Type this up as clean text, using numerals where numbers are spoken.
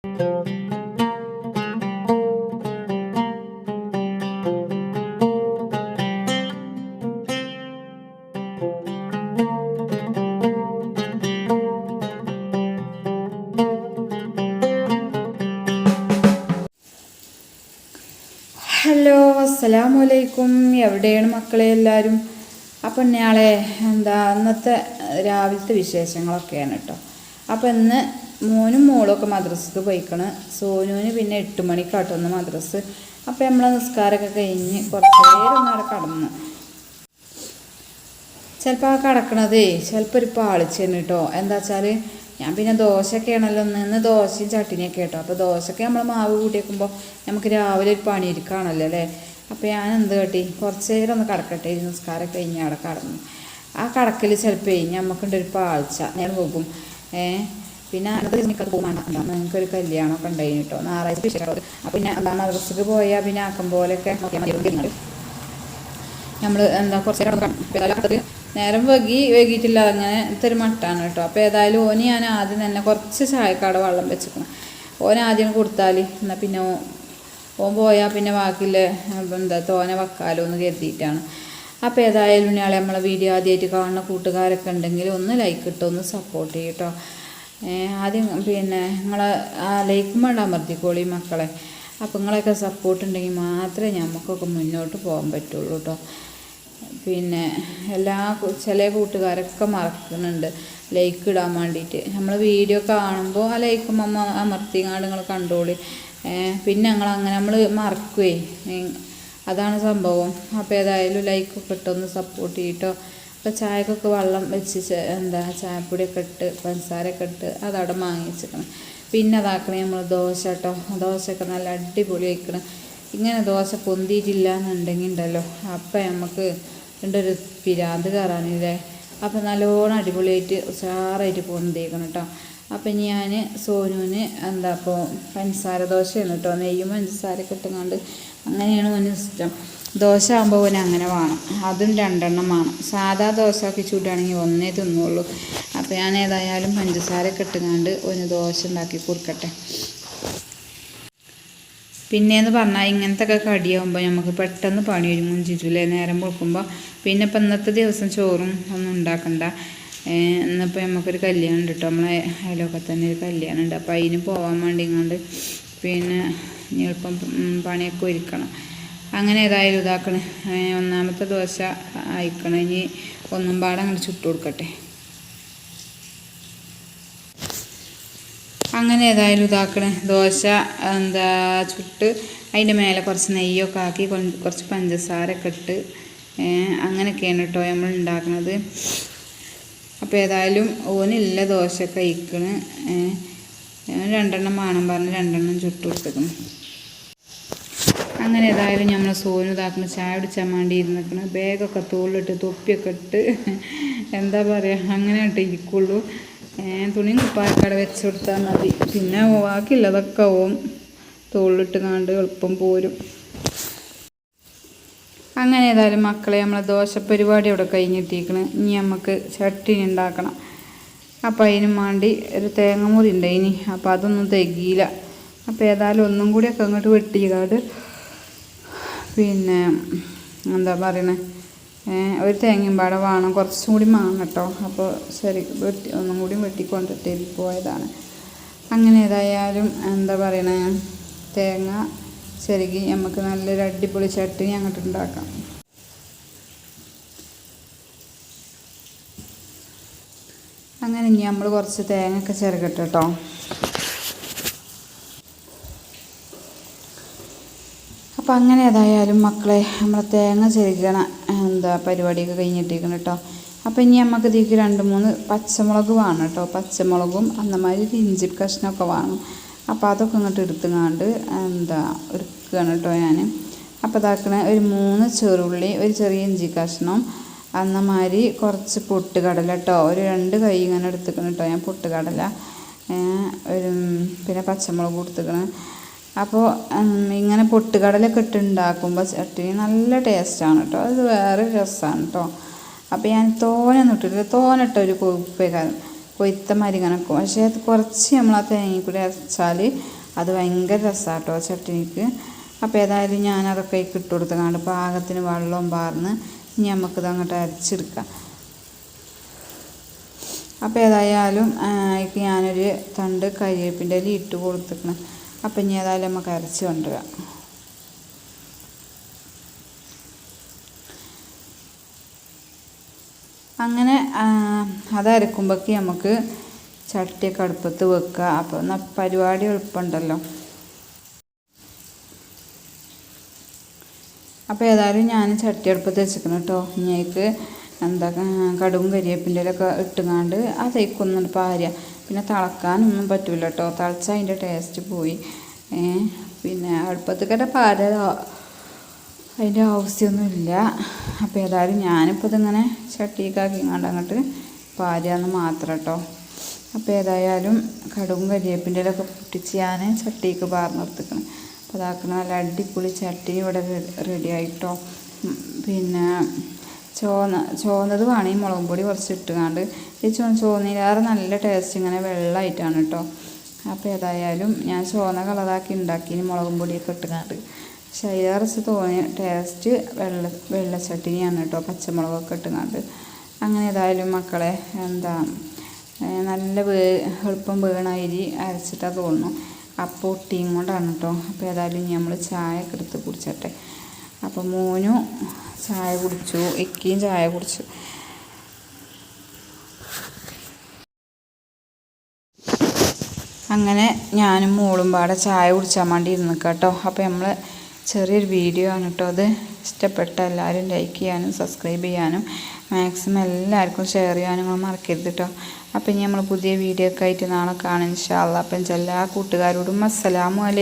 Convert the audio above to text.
Hello, അസ്സലാമു അലൈക്കും. എവിടെയാണ് മക്കളെ എല്ലാവരും? അപ്പം ഞാളെ ഇന്നത്തെ രാവിലത്തെ വിശേഷങ്ങളൊക്കെയാണ് കേട്ടോ. അപ്പം ഇന്ന് മോനും മോളൊക്കെ മദ്രസക്ക് പോയിക്കണ്. സോനുവിന് പിന്നെ 8 മണിക്കാട്ടൊന്ന് മദ്രസ്. അപ്പം നമ്മളെ നിസ്കാരമൊക്കെ കഴിഞ്ഞ് കുറച്ച് നേരം ഒന്ന് അവിടെ കടന്നു. ചിലപ്പോൾ ആ കിടക്കണതേ ചിലപ്പോൾ ഒരു പാളിച്ചെന്ന് കേട്ടോ. എന്താ വെച്ചാൽ ഞാൻ പിന്നെ ദോശയൊക്കെയാണല്ലോ ഇന്ന് ദോശയും ചട്ടിനിയൊക്കെ കേട്ടോ. അപ്പോൾ ദോശയൊക്കെ നമ്മൾ മാവ് കൂട്ടി വെക്കുമ്പോൾ നമുക്ക് രാവിലെ ഒരു പണിയിരിക്കുകയാണല്ലോ അല്ലേ. അപ്പോൾ ഞാൻ എന്ത് കേട്ടി കുറച്ച് നേരം ഒന്ന് കിടക്കട്ടെ, നിസ്കാരം കഴിഞ്ഞ് അവിടെ കടന്നു. ആ കടക്കൽ ചിലപ്പോൾ നമുക്കുണ്ടൊരു പാഴ്ച ഞാൻ പോകും. പിന്നെ നിങ്ങൾക്കൊരു കല്യാണമൊക്കെ ഉണ്ടായിരുന്നു കേട്ടോ, ഞായറാഴ്ച വിഷയം. അപ്പം പിന്നെ മദ്രസക്ക് പോയാൽ പിന്നെ ആക്കം പോലെയൊക്കെ നമ്മൾ കുറച്ച് നേരം വൈകിട്ടില്ല, അങ്ങനെ ഇത്തൊരു മട്ടാണ് കേട്ടോ. അപ്പോൾ ഏതായാലും ഓന് ഞാൻ ആദ്യം തന്നെ കുറച്ച് ചായക്കാട് വെള്ളം വെച്ചിക്കണം. ഓൻ ആദ്യം കൊടുത്താൽ എന്നാൽ പിന്നെ ഓൻ പോയാൽ പിന്നെ ബാക്കിയുള്ള തോനെ വെക്കാലോ എന്ന് കരുതിയിട്ടാണ്. അപ്പോൾ ഏതായാലും ഇയാളെ നമ്മളെ വീഡിയോ ആദ്യമായിട്ട് കാണുന്ന കൂട്ടുകാരൊക്കെ ഉണ്ടെങ്കിൽ ഒന്ന് ലൈക്ക് ഇട്ടോ, ഒന്ന് സപ്പോർട്ട് ചെയ്യട്ടോ. ആദ്യം പിന്നെ നിങ്ങളെ ലൈക്കും വേണ്ട അമർത്തിക്കോളി മക്കളെ. അപ്പോൾ നിങ്ങളെയൊക്കെ സപ്പോർട്ട് ഉണ്ടെങ്കിൽ മാത്രമേ നമുക്കൊക്കെ മുന്നോട്ട് പോകാൻ പറ്റുള്ളൂ കേട്ടോ. പിന്നെ ചില കൂട്ടുകാരൊക്കെ മറക്കുന്നുണ്ട് ലൈക്ക് ഇടാൻ വേണ്ടിയിട്ട്. നമ്മൾ വീഡിയോ കാണുമ്പോൾ ആ ലൈക്കും അമർത്തിങ്ങാണ്ട് നിങ്ങൾ കണ്ടോളി. പിന്നെ നമ്മൾ മറക്കുവേ, അതാണ് സംഭവം. അപ്പോൾ ഏതായാലും ലൈക്കൊക്കെ ഇട്ടൊന്ന് സപ്പോർട്ട് ചെയ്യട്ടോ. അപ്പോൾ ചായക്കൊക്കെ വെള്ളം വെച്ച് ചായപ്പൊടിയൊക്കെ ഇട്ട് പഞ്ചസാരയൊക്കെ ഇട്ട് അതവിടെ വാങ്ങി വെച്ചിക്കണം. പിന്നെ അതാക്കണേ നമ്മൾ ദോശ കേട്ടോ. ദോശയൊക്കെ നല്ല അടിപൊളി വയ്ക്കണം. ഇങ്ങനെ ദോശ പൊന്തിയിട്ടില്ല എന്നുണ്ടെങ്കിൽ ഉണ്ടല്ലോ അപ്പം നമുക്ക് ഒരു പിരാന്ത് കയറാനില്ലേ. അപ്പം നല്ലോണം അടിപൊളിയായിട്ട് ഉഷാറായിട്ട് പൊന്തിയേക്കണം കേട്ടോ. അപ്പം ഞാൻ സോനുവിന് അപ്പോൾ പഞ്ചസാര ദോശയാണ് കേട്ടോ, നെയ്യും പഞ്ചസാരയൊക്കെ ഇട്ടുകൊണ്ട് അങ്ങനെയാണ് ഓന് ഇഷ്ടം. ദോശ ആകുമ്പോൾ ഓന് അങ്ങനെ വേണം, അതും 2 എണ്ണം വേണം. സാധാ ദോശ ആക്കി ചൂടാണെങ്കിൽ ഒന്നേ തിന്നുള്ളൂ. അപ്പോൾ ഞാൻ ഏതായാലും പഞ്ചസാരയൊക്കെ ഇട്ടുകൊണ്ട് ഓന് ദോശ ഉണ്ടാക്കി കൊടുക്കട്ടെ. പിന്നെയെന്ന് പറഞ്ഞാൽ ഇങ്ങനത്തെ ഒക്കെ കടിയാകുമ്പോൾ നമുക്ക് പെട്ടെന്ന് പണി ഒരുങ്ങും ചെയ്യൂലേ നേരം കൊടുക്കുമ്പോൾ. പിന്നെ ഇപ്പം ഇന്നത്തെ ദിവസം ചോറും ഒന്നും ഉണ്ടാക്കണ്ട. ഇന്നിപ്പോൾ നമുക്കൊരു കല്യാണം ഉണ്ട് കേട്ടോ, നമ്മളെ അയലൊക്കെ തന്നെ ഒരു കല്യാണം ഉണ്ട്. അപ്പോൾ അതിന് പോകാൻ വേണ്ടി ഇങ്ങോട്ട് പിന്നെ എളുപ്പം പണിയൊക്കെ ഒരുക്കണം. അങ്ങനെ ഏതായാലും ഇതാക്കണം. ഒന്നാമത്തെ ദോശ അയക്കണം. ഇനി ഒന്നും പാടെ അങ്ങോട്ട് ചുട്ട് കൊടുക്കട്ടെ. അങ്ങനെ ഏതായാലും ഇതാക്കണേ ദോശ ചുട്ട് അതിൻ്റെ മേലെ കുറച്ച് നെയ്യൊക്കെ ആക്കി കുറച്ച് പഞ്ചസാരയൊക്കെ ഇട്ട് അങ്ങനെയൊക്കെയാണ് കേട്ടോ നമ്മൾ ഉണ്ടാക്കുന്നത്. അപ്പോൾ ഏതായാലും ഓനില്ല ദോശ കഴിക്കണ്. 2 എണ്ണം വേണം പറഞ്ഞ് 2 എണ്ണം ചുട്ട് കൊടുക്കണം. അങ്ങനെ ഏതായാലും നമ്മൾ സോനു ഇതാക്കണം ചായ കുടിച്ചാൻ വേണ്ടി ഇരുന്നിക്കണം. ബാഗൊക്കെ തോളിലിട്ട് തൊപ്പിയൊക്കെ ഇട്ട് എന്താ പറയുക അങ്ങനെ ഇട്ട് ഇരിക്കുള്ളൂ. തുണിയും കുപ്പായക്കടെ വെച്ച് കൊടുത്താൽ മതി. പിന്നെ ബാക്കിയുള്ളതൊക്കെ ഓം തോളിലിട്ട് കണ്ട് എളുപ്പം പോരും. അങ്ങനെ ഏതായാലും മക്കളെ നമ്മളെ ദോശ പരിപാടി അവിടെ കഴിഞ്ഞിട്ടിരിക്കണം. ഇനി നമുക്ക് ചട്ടിനി ഉണ്ടാക്കണം. അപ്പോൾ അതിനും വേണ്ടി ഒരു തേങ്ങമുറി ഉണ്ട് ഇനി. അപ്പോൾ അതൊന്നും തികയില്ല. അപ്പോൾ ഏതായാലും ഒന്നും കൂടിയൊക്കെ അങ്ങോട്ട് വെട്ടിക്കാട് പിന്നെ എന്താ പറയണേ ഒരു തേങ്ങയും പാടെ വേണം, കുറച്ചും കൂടി വേണം കേട്ടോ. അപ്പോൾ ശരി ഒന്നും കൂടി വെട്ടിക്കൊണ്ടിട്ട് പോയതാണ്. അങ്ങനെ ഏതായാലും എന്താ പറയണേ തേങ്ങ ചെറുകി നമുക്ക് നല്ലൊരു അടിപൊളി ചട്ടിനി അങ്ങോട്ട് ഉണ്ടാക്കാം. അങ്ങനെ ഇനി നമ്മൾ കുറച്ച് തേങ്ങയൊക്കെ ചെറുകട്ടെ കേട്ടോ. അപ്പം അങ്ങനെ ഏതായാലും മക്കളെ നമ്മളെ തേങ്ങ ചെറുകണ പരിപാടിയൊക്കെ കഴിഞ്ഞിട്ടിരിക്കണം കേട്ടോ. അപ്പം ഇനി നമുക്ക് ഇതിലേക്ക് 2-3 പച്ചമുളക് വേണം കേട്ടോ. പച്ചമുളകും അന്നമാതിരി ഇഞ്ചി കഷ്ണമൊക്കെ വേണം. അപ്പോൾ അതൊക്കെ ഇങ്ങോട്ട് എടുത്തുകൊണ്ട് എടുക്കുകയാണ് കേട്ടോ ഞാൻ. അപ്പോൾ ഇതാക്കണ ഒരു 3 ചെറുള്ളി, ഒരു ചെറിയ ഇഞ്ചി കഷ്ണം, അന്നമാതിരി കുറച്ച് പൊട്ടുകടല കേട്ടോ. ഒരു 2 കൈ ഇങ്ങനെ എടുത്തുക്കണം കേട്ടോ ഞാൻ പൊട്ടുകടല. പിന്നെ പച്ചമുളക് കൊടുത്തുക്കണം. അപ്പോൾ ഇങ്ങനെ പൊട്ടുകടലൊക്കെ ഇട്ടുണ്ടാക്കുമ്പോൾ ചട്ടിനി നല്ല ടേസ്റ്റാണ് കേട്ടോ. അത് വേറെ രസമാണ് കേട്ടോ. അപ്പോൾ ഞാൻ തോനൊന്നും ഇട്ടിട്ടില്ല, തോനിട്ട ഒരു കൊഴുപ്പേക്കാരം. കൊയ്ത്ത മാതിരി ഇങ്ങനെ നിൽക്കും. പക്ഷേ അത് കുറച്ച് നമ്മൾ ആ തേങ്ങ കൂടി അരച്ചാൽ അത് ഭയങ്കര രസമാണ് കേട്ടോ ചട്നിക്ക്. അപ്പോൾ ഏതായാലും ഞാനതൊക്കെ ഇട്ട് കൊടുത്തങ്ങാണ്ട് പാകത്തിന് വെള്ളവും പാർന്ന് ഇനി നമുക്കിത് അങ്ങോട്ട് അരച്ചെടുക്കാം. അപ്പോൾ ഏതായാലും ഇപ്പം ഞാനൊരു തണ്ട് കരിവേപ്പിൻ്റെ ഇല ഇട്ട് കൊടുത്തിക്കണം. അപ്പം ഇനി ഏതായാലും നമുക്ക് അരച്ച് കൊണ്ടുവരാം. അങ്ങനെ അതരക്കുമ്പോഴേക്ക് നമുക്ക് ചട്ടിയൊക്കെ അടുപ്പത്ത് വെക്കുക. അപ്പോൾ എന്നാൽ പരിപാടി എളുപ്പമുണ്ടല്ലോ. അപ്പോൾ ഏതായാലും ഞാൻ ചട്ടി അടുപ്പത്ത് വെച്ചിരിക്കണം കേട്ടോ. ഇനിക്ക് എന്താ കടുകും കരിവേപ്പിൻ്റെ ഇലയൊക്കെ ഇട്ടുങ്ങാണ്ട് അതേക്കൊന്നും പാരുക. പിന്നെ തിളക്കാനൊന്നും പറ്റില്ല കേട്ടോ, തിളച്ചാൽ അതിൻ്റെ ടേസ്റ്റ് പോയി. പിന്നെ അടുപ്പത്തേക്കടെ അതിൻ്റെ ആവശ്യമൊന്നുമില്ല. അപ്പോൾ ഏതായാലും ഞാനിപ്പോൾ ഇതിങ്ങനെ ചട്ടിക്കാക്കിങ്ങാണ്ട് അങ്ങോട്ട് പാരുകയെന്ന് മാത്രം കേട്ടോ. അപ്പോൾ ഏതായാലും കടുകും കരിവേപ്പിൻ്റെ ഇലയൊക്കെ പൊട്ടിച്ച് ഞാൻ ചട്ടിക്ക് പാർന്ന് നിർത്തിക്കണം. അപ്പോൾ അതാക്കണം നല്ല അടിപൊളി ചട്ടി ഇവിടെ റെഡി ആയിട്ടോ. പിന്നെ ചോന്നത് വേണമെങ്കിൽ മുളകും പൊടി കുറച്ച് ഇട്ടുകൊണ്ട് ഈ ചോന്നതിലേറെ നല്ല ടേസ്റ്റ് ഇങ്ങനെ വെള്ളമായിട്ടാണ് കേട്ടോ. അപ്പോൾ ഏതായാലും ഞാൻ ചുവന്ന കളറാക്കി ഉണ്ടാക്കി മുളകും പൊടിയൊക്കെ ഇട്ടുകൊണ്ട്. പക്ഷേ അതിലേറെ തോന്നിയ ടേസ്റ്റ് വെള്ളച്ചട്ടിനിയാണ് കേട്ടോ, പച്ചമുളകൊക്കെ ഇട്ടുകൊണ്ട്. അങ്ങനെ ഏതായാലും മക്കളെ നല്ല എളുപ്പം വീണ അരി അരച്ചിട്ടാണ് തോന്നുന്നു. അപ്പോൾ ഒട്ടിയും കൊണ്ടാണ് കേട്ടോ. അപ്പോൾ ഏതായാലും ഇനി നമ്മൾ ചായ ഒക്കെ എടുത്ത് കുടിച്ചട്ടെ. അപ്പോൾ മോനും ചായ കുടിച്ചു, ഇക്കയും ചായ കുടിച്ചു. അങ്ങനെ ഞാനും മോളും പാടെ ചായ കുടിച്ചാൻ വേണ്ടി ഇരുന്ന് കേട്ടോ. അപ്പോൾ നമ്മൾ ചെറിയൊരു വീഡിയോ ആണ് കേട്ടോ. അത് ഇഷ്ടപ്പെട്ട എല്ലാവരും ലൈക്ക് ചെയ്യാനും സബ്സ്ക്രൈബ് ചെയ്യാനും മാക്സിമം എല്ലാവർക്കും ഷെയർ ചെയ്യാനും മറക്കരുത് കേട്ടോ. അപ്പം ഇനി നമ്മൾ പുതിയ വീഡിയോ ഒക്കെ ആയിട്ട് നാളെ കാണാം ഇൻഷാ അല്ലാഹ്. അപ്പം എല്ലാ കൂട്ടുകാരോടും അസ്സലാമു അലൈക്കും.